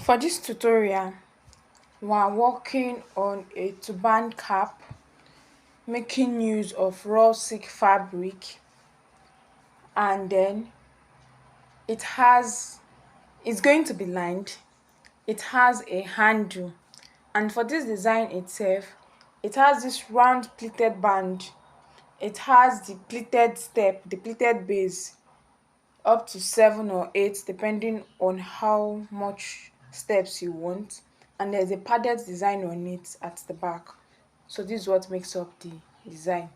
For this tutorial, we are working on a turban cap, making use of raw silk fabric, and then it has it's going to be lined. It has a handle, and for this design itself, it has this round pleated band. It has the pleated step, the pleated base, up to 7 or 8 depending on how much steps you want, and there's a padded design on it at the back. So this is what makes up the design.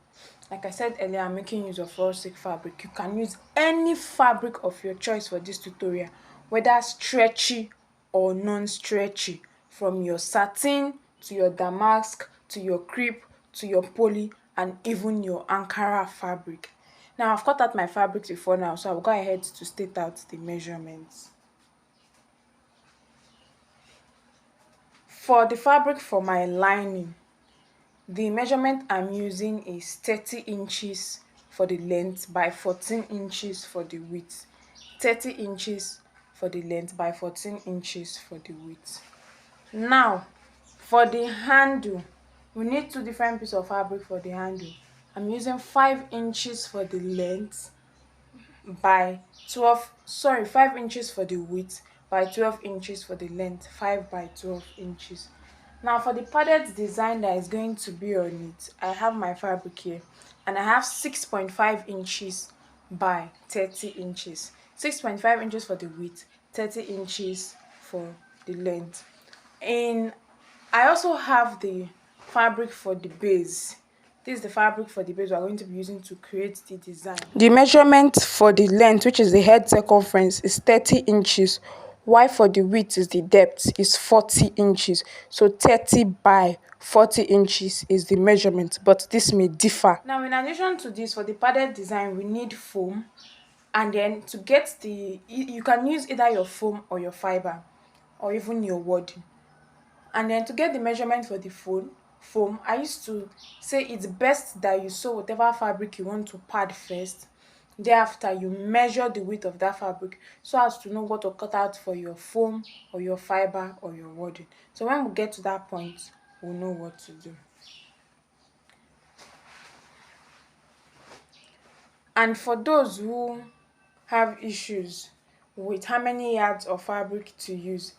Like I said earlier, I'm making use of raw silk fabric. You can use any fabric of your choice for this tutorial, whether stretchy or non-stretchy, from your satin to your damask to your crepe to your poly and even your Ankara fabric. Now I've cut out my fabrics before now, so I'll go ahead to state out the measurements. For the fabric for my lining, the measurement I'm using is 30 inches for the length by 14 inches for the width. 30 inches for the length by 14 inches for the width. Now, for the handle, we need two different pieces of fabric for the handle. I'm using 5 inches for the length by 5 inches for the width by 12 inches for the length, 5 by 12 inches. Now for the padded design that is going to be on it, I have my fabric here, and I have 6.5 inches by 30 inches. 6.5 inches for the width, 30 inches for the length. And I also have the fabric for the base. This is the fabric for the base we are going to be using to create the design. The measurement for the length, which is the head circumference, is 30 inches, while for the width is the depth is 40 inches. So 30 by 40 inches is the measurement, but this may differ. Now in addition to this, for the padded design, we need foam, and then to get you can use either your foam or your fiber or even your wadding. And then to get the measurement for the foam, I used to say it's best that you sew whatever fabric you want to pad first. Thereafter, you measure the width of that fabric so as to know what to cut out for your foam or your fiber or your wadding. So when we get to that point, we'll know what to do. And for those who have issues with how many yards of fabric to use,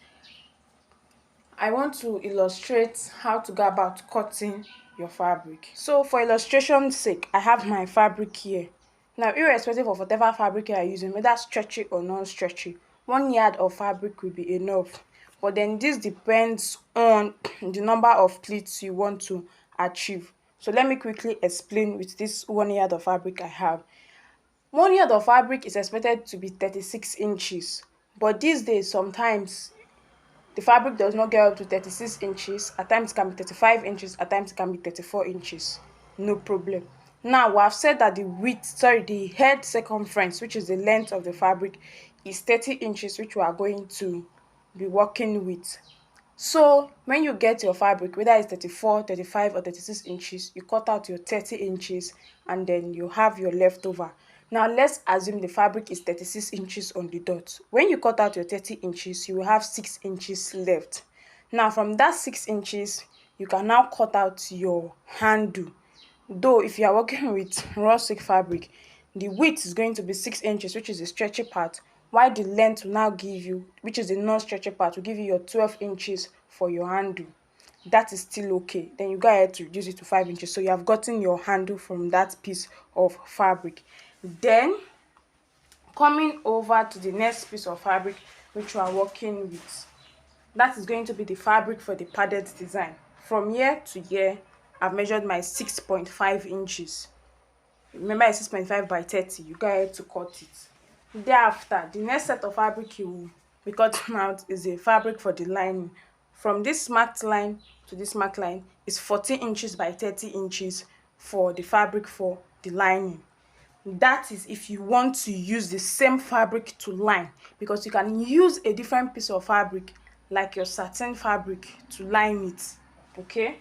I want to illustrate how to go about cutting your fabric. So for illustration's sake, I have my fabric here. Now, irrespective of whatever fabric you are using, whether stretchy or non-stretchy, 1 yard of fabric will be enough. But then this depends on the number of pleats you want to achieve. So let me quickly explain with this 1 yard of fabric I have. 1 yard of fabric is expected to be 36 inches. But these days, sometimes the fabric does not get up to 36 inches. At times it can be 35 inches, at times it can be 34 inches. No problem. Now we have said that the head circumference, which is the length of the fabric, is 30 inches, which we are going to be working with. So when you get your fabric, whether it's 34, 35 or 36 inches, you cut out your 30 inches and then you have your leftover. Now let's assume the fabric is 36 inches on the dot. When you cut out your 30 inches, you will have 6 inches left. Now from that 6 inches, you can now cut out your handle. Though if you are working with raw silk fabric, the width is going to be 6 inches, which is the stretchy part, while the length will now give you, which is the non-stretchy part, will give you your 12 inches for your handle. That is still okay. Then you go ahead to reduce it to 5 inches. So you have gotten your handle from that piece of fabric. Then coming over to the next piece of fabric which we are working with, that is going to be the fabric for the padded design. From here to here, I've measured my 6.5 inches. Remember, it's 6.5 by 30. You go ahead to cut it. Thereafter, the next set of fabric you will be cutting out is a fabric for the lining. From this marked line to this marked line is 14 inches by 30 inches for the fabric for the lining. That is if you want to use the same fabric to line, because you can use a different piece of fabric like your satin fabric to line it. Okay,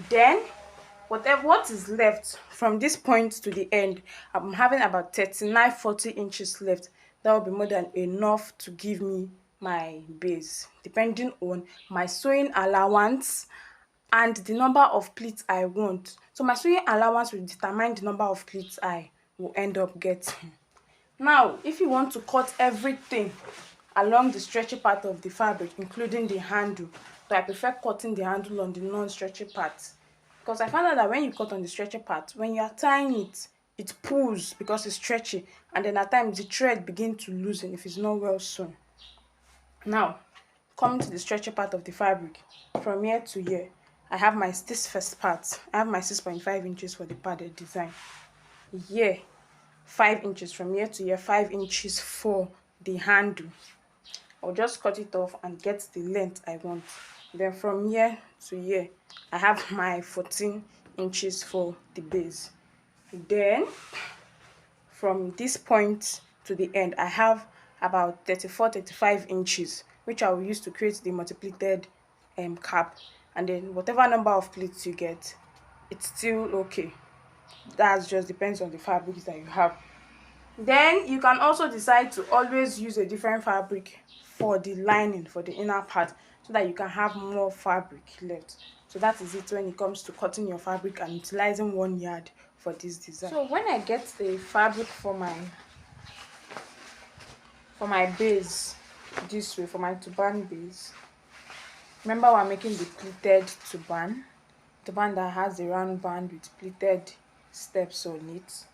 then what is left from this point to the end, I'm having about 39-40 inches left. That will be more than enough to give me my base depending on my sewing allowance and the number of pleats I want. So my sewing allowance will determine the number of pleats I will end up getting. Now, if you want to cut everything along the stretchy part of the fabric, including the handle, so I prefer cutting the handle on the non-stretchy part, because I found out that when you cut on the stretchy part, when you are tying it, it pulls because it's stretchy, and then at times the thread begin to loosen if it's not well sewn. Now, coming to the stretchy part of the fabric, from here to here, I have this first part. I have my 6.5 inches for the padded design. Here, 5 inches from here to here, 5 inches for the handle. I'll just cut it off and get the length I want. Then from here to here, I have my 14 inches for the base. Then from this point to the end, I have about 35 inches, which I will use to create the multi-pleated cap. And then whatever number of pleats you get, it's still okay. That just depends on the fabrics that you have. Then you can also decide to always use a different fabric for the lining, for the inner part, so that you can have more fabric left. So that is it when it comes to cutting your fabric and utilizing 1 yard for this design. So when I get the fabric for my base this way, for my turban base, remember we're making the pleated turban that has a round band with pleated steps on it.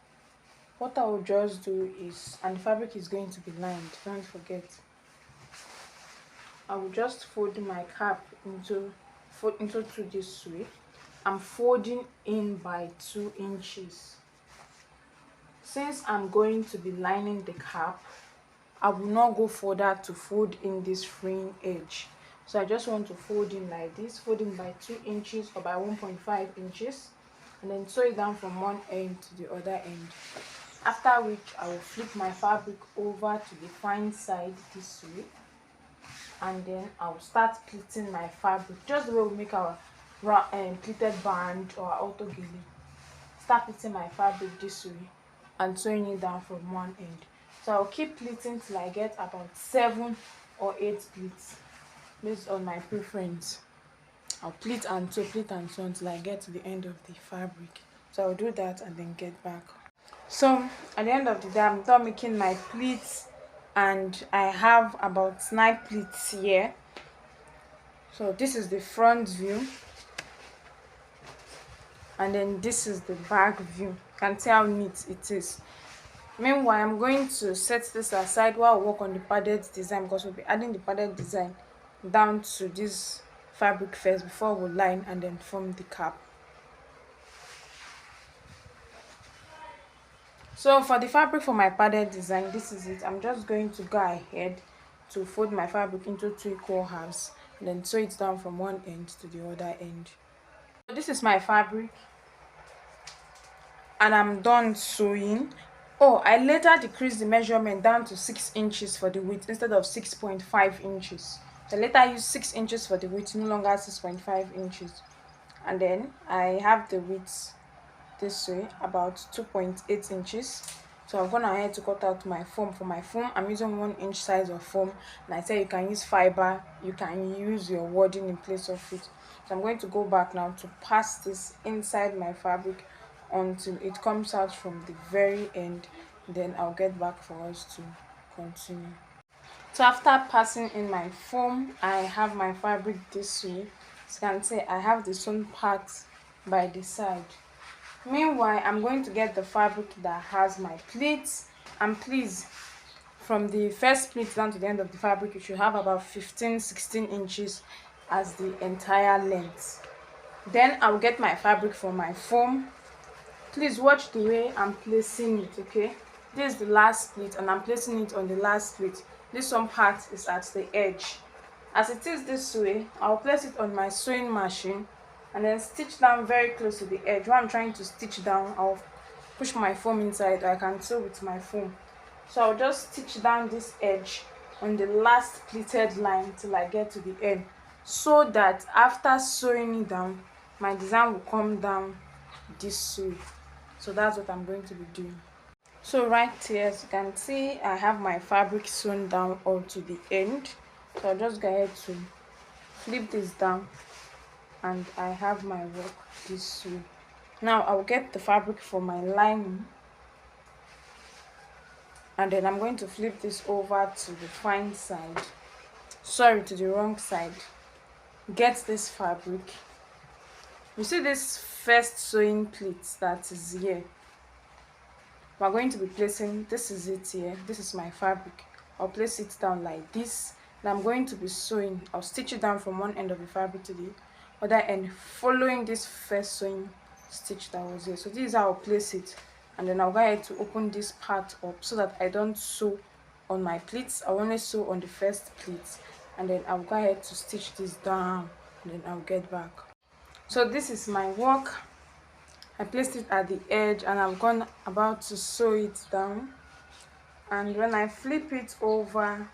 What I will just do is, and the fabric is going to be lined, don't forget, I will just fold my cap into two this way. I'm folding in by 2 inches. Since I'm going to be lining the cap, I will not go further to fold in this fraying edge. So I just want to fold in like this, fold in by 2 inches or by 1.5 inches, and then sew it down from one end to the other end. After which I will flip my fabric over to the fine side this way, and then I'll start pleating my fabric just the way we make our pleated band or auto gilly. Start pleating my fabric this way and sewing it down from one end. So I'll keep pleating till I get about 7 or 8 pleats based on my preference. I'll pleat and sew until I get to the end of the fabric. So I'll do that and then get back. So at the end of the day, I'm done making my pleats, and I have about 9 pleats here. So this is the front view, and then this is the back view. You can see how neat it is. Meanwhile, I'm going to set this aside while I work on the padded design, because we'll be adding the padded design down to this fabric first before we line and then form the cap. So for the fabric for my padded design, this is it. I'm just going to go ahead to fold my fabric into 2 equal halves and then sew it down from one end to the other end. So this is my fabric, and I'm done sewing. Oh, I later decreased the measurement down to 6 inches for the width instead of 6.5 inches. So later I used 6 inches for the width, no longer 6.5 inches. And then I have the width this way, about 2.8 inches. So I'm going ahead to cut out my foam. For my foam, I'm using 1 inch size of foam, and I said you can use fiber, you can use your wadding in place of it. So I'm going to go back now to pass this inside my fabric until it comes out from the very end. Then I'll get back for us to continue. So after passing in my foam, I have my fabric this way. As you can see, I have the sewn part by the side. Meanwhile, I'm going to get the fabric that has my pleats, and please, from the first pleat down to the end of the fabric, you should have about 15-16 inches as the entire length. Then I'll get my fabric for my foam. Please watch the way I'm placing it, okay? This is the last pleat and I'm placing it on the last pleat. This one part is at the edge. As it is this way, I'll place it on my sewing machine and then stitch down very close to the edge. When I'm trying to stitch down, I'll push my foam inside. I can sew with my foam. So I'll just stitch down this edge on the last pleated line till I get to the end, so that after sewing it down, my design will come down this way. So that's what I'm going to be doing. So right here, as you can see, I have my fabric sewn down all to the end. So I'll just go ahead to flip this down, and I have my work this way. Now I'll get the fabric for my lining, and then I'm going to flip this over to the fine side, sorry, to the wrong side. Get this fabric. You see this first sewing pleat that is here, we're going to be placing, this is it here, this is my fabric. I'll place it down like this, and I'm going to be sewing. I'll stitch it down from one end of the fabric to the other end, following this first sewing stitch that was here. So this is how I'll place it, and then I'll go ahead to open this part up so that I don't sew on my pleats. I only sew on the first pleat, and then I'll go ahead to stitch this down, and then I'll get back. So this is my work. I placed it at the edge, and I've gone about to sew it down, and when I flip it over,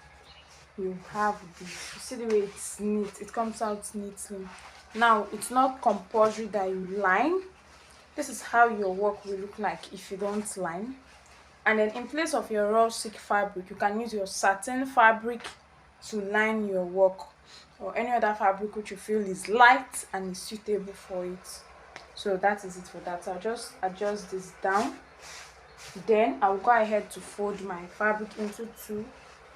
you have this. You see the way it's neat, it comes out neatly. Now it's not compulsory that you line. This is how your work will look like if you don't line. And then in place of your raw silk fabric, you can use your satin fabric to line your work, or any other fabric which you feel is light and is suitable for it. So that is it for that. I'll just adjust this down, then I'll go ahead to fold my fabric into 2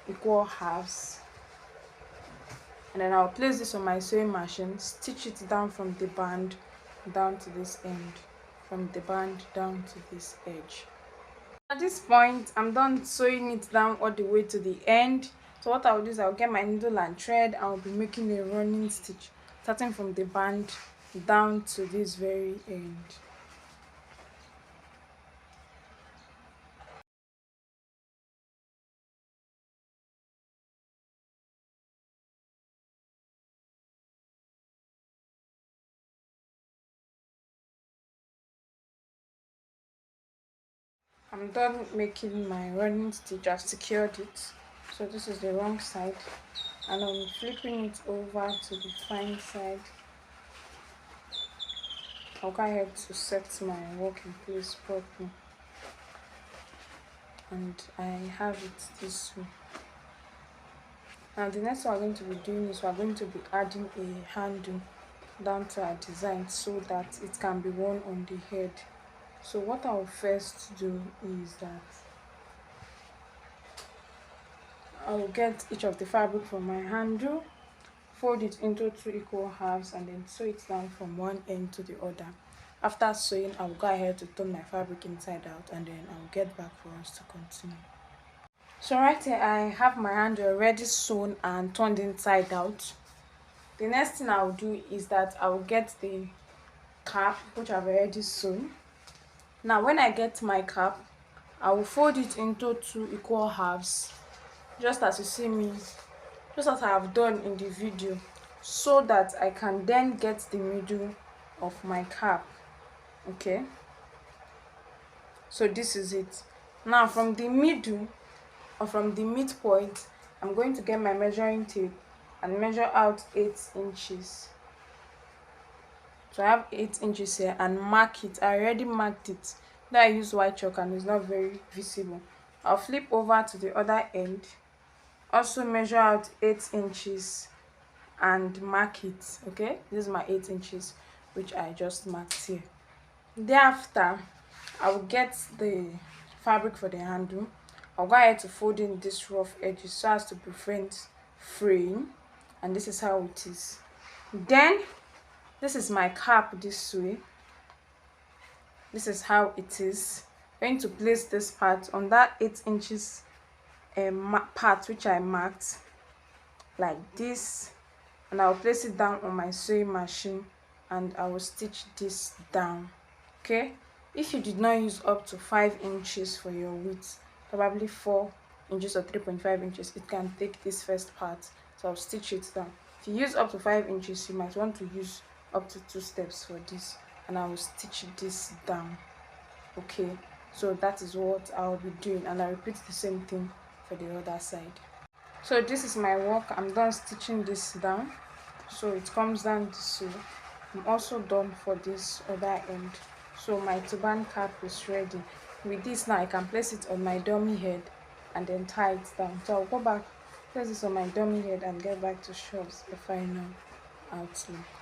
equal halves, and then I'll place this on my sewing machine, stitch it down from the band down to this end, from the band down to this edge. At this point, I'm done sewing it down all the way to the end. So what I'll do is I'll get my needle and thread. I'll be making a running stitch starting from the band down to this very end. I'm done making my running stitch. I've secured it. So this is the wrong side, and I'm flipping it over to the fine side. I'll go ahead to set my work in place properly, and I have it this way. Now the next one we're going to be doing is we're going to be adding a handle down to our design so that it can be worn on the head. So what I'll first do is that I'll get each of the fabric from my handle, fold it into 2 equal halves, and then sew it down from one end to the other. After sewing, I'll go ahead to turn my fabric inside out, and then I'll get back for us to continue. So right here, I have my handle already sewn and turned inside out. The next thing I'll do is that I'll get the cap, which I've already sewn. Now when I get my cap, I will fold it into 2 equal halves, just as you see me, just as I have done in the video, so that I can then get the middle of my cap. Okay, so this is it. Now from the middle, or from the midpoint, I'm going to get my measuring tape and measure out 8 inches. So I have 8 inches here, and mark it. I already marked it. Then I use white chalk and it's not very visible. I'll flip over to the other end, also measure out 8 inches and mark it. Okay, this is my 8 inches which I just marked here. Thereafter, I will get the fabric for the handle. I'll go ahead to fold in this rough edges so as to prevent fraying, and this is how it is. Then this is my cap this way. This is how it is. I'm going to place this part on that 8 inches part which I marked like this, and I'll place it down on my sewing machine, and I will stitch this down. Okay, if you did not use up to 5 inches for your width, probably 4 inches or 3.5 inches, it can take this first part. So I'll stitch it down. If you use up to 5 inches, you might want to use up to 2 steps for this, and I will stitch this down. Okay, so that is what I'll be doing, and I repeat the same thing for the other side. So this is my work. I'm done stitching this down, so it comes down this way. I'm also done for this other end. So my turban cap is ready. With this now, I can place it on my dummy head and then tie it down. So I'll go back Place this on my dummy head and get back to shows the final outlook.